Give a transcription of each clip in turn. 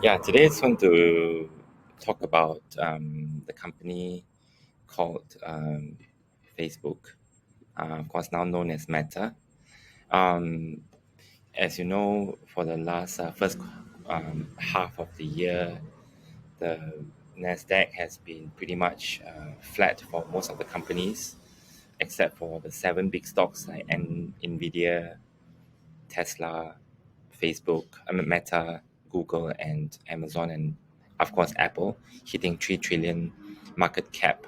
Yeah, today I just want to talk about the company called Facebook, of course now known as Meta. Um, as you know, for the last first half of the year, the Nasdaq has been pretty much flat for most of the companies, except for the seven big stocks like Nvidia, Tesla, Facebook, Meta, Google, and Amazon, and of course Apple, hitting 3 trillion market cap.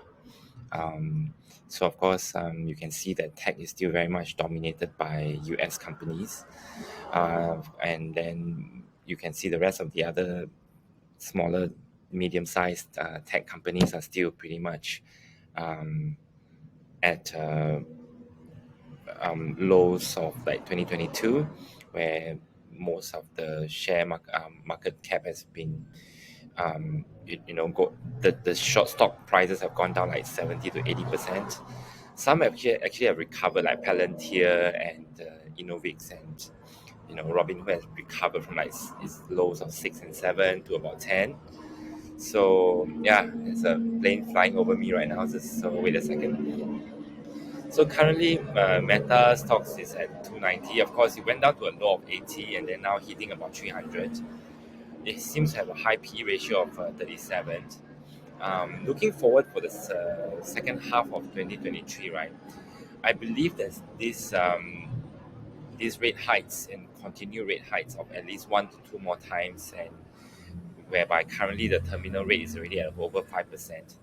Um, so of course, you can see that tech is still very much dominated by U.S. companies, and then you can see the rest of the other smaller, medium-sized tech companies are still pretty much um, at lows of like 2022, where most of the market cap has been, the short stock prices have gone down like 70 to 80%. Some actually have recovered, like Palantir and Innovix, and Robinhood has recovered from like its lows of 6 and 7 to about 10. So yeah, there's a plane flying over me right now. So wait a second. So currently, Meta stocks is at 290. Of course, it went down to a low of 80 and then now hitting about 300. It seems to have a high P ratio of 37. Looking forward for the second half of 2023, right? I believe that these rate hikes and continue rate hikes of at least 1 to 2 more times, and whereby currently the terminal rate is already at over 5%,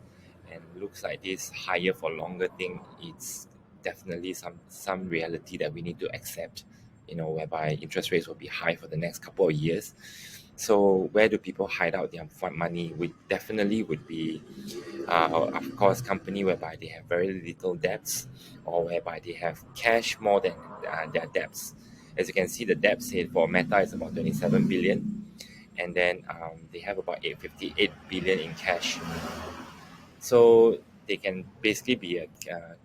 and looks like this higher for longer thing, it's definitely some reality that we need to accept, whereby interest rates will be high for the next couple of years. So where do people hide out their fund money? We definitely would be, of course, company whereby they have very little debts, or whereby they have cash more than their debts. As you can see, the debt say for Meta is about 27 billion, and then they have about 858 billion in cash. So they can basically be a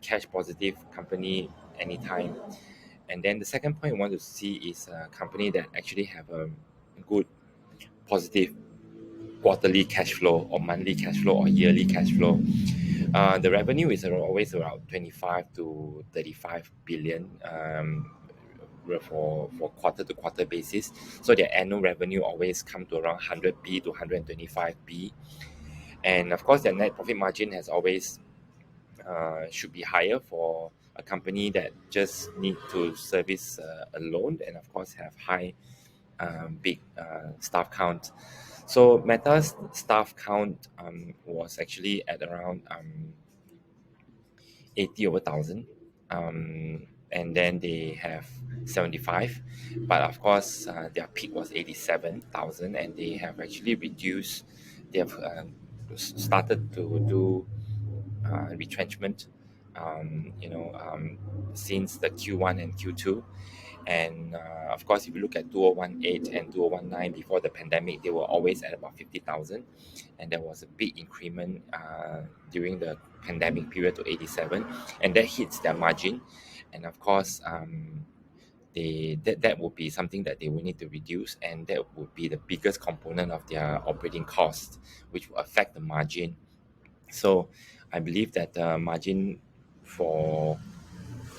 cash positive company anytime. And then the second point I want to see is a company that actually have a good positive quarterly cash flow or monthly cash flow or yearly cash flow. The revenue is always around 25 to 35 billion, for quarter to quarter basis. So their annual revenue always come to around 100B to 125B. And of course, their net profit margin has always should be higher for a company that just need to service a loan, and of course have high big staff count. So Meta's staff count was actually at around 80 over thousand, and then they have 75, but of course their peak was 87,000, and they have actually reduced. They have started to do retrenchment, since the Q1 and Q2. And of course, if you look at 2018 and 2019 before the pandemic, they were always at about 50,000. And there was a big increment during the pandemic period to 87. And that hits their margin. And of course, that would be something that they will need to reduce. And that would be the biggest component of their operating cost, which will affect the margin. So I believe that the margin for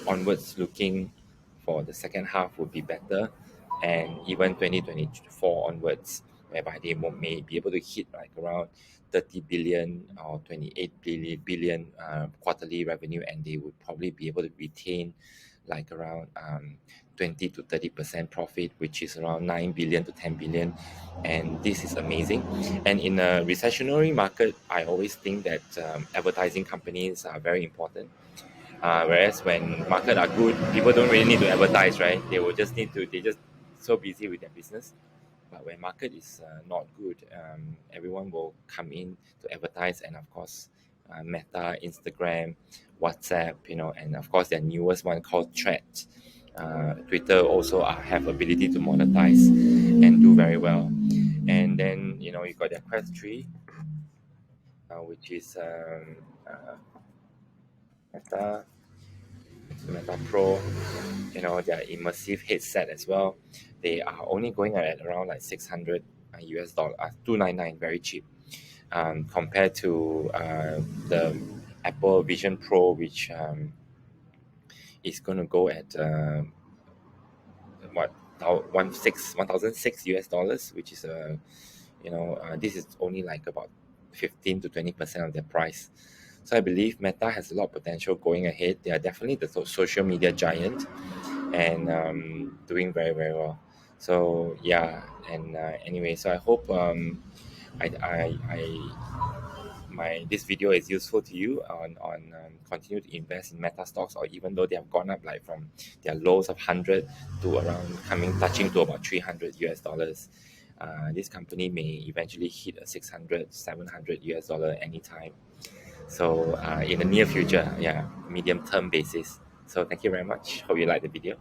onwards looking for the second half would be better, and even 2024 onwards, whereby they may be able to hit like around 30 billion or 28 billion quarterly revenue, and they would probably be able to retain like around 20 to 30% profit, which is around 9 billion to 10 billion. And this is amazing. And in a recessionary market, I always think that advertising companies are very important. Whereas when market are good, people don't really need to advertise, right? They just so busy with their business. But when market is not good, everyone will come in to advertise, and of course, Meta, Instagram, WhatsApp, and of course their newest one called Threads. Twitter also have ability to monetize and do very well. And then you got their Quest 3, which is Meta Meta Pro, their immersive headset as well. They are only going at around like 600 US dollar, 299, very cheap, compared to the Apple Vision Pro, which is going to go at what 1,006 US dollars, which is this is only like about 15 to 20% of their price. So I believe Meta has a lot of potential going ahead. They are definitely the social media giant, and doing very very well. So yeah, and anyway, so I hope my this video is useful to you on continue to invest in Meta stocks, or even though they have gone up like from their lows of 100 to around coming touching to about 300 US dollars. This company may eventually hit a 600 700 US dollar anytime. So in the near future, yeah, medium term basis. So thank you very much. Hope you like the video.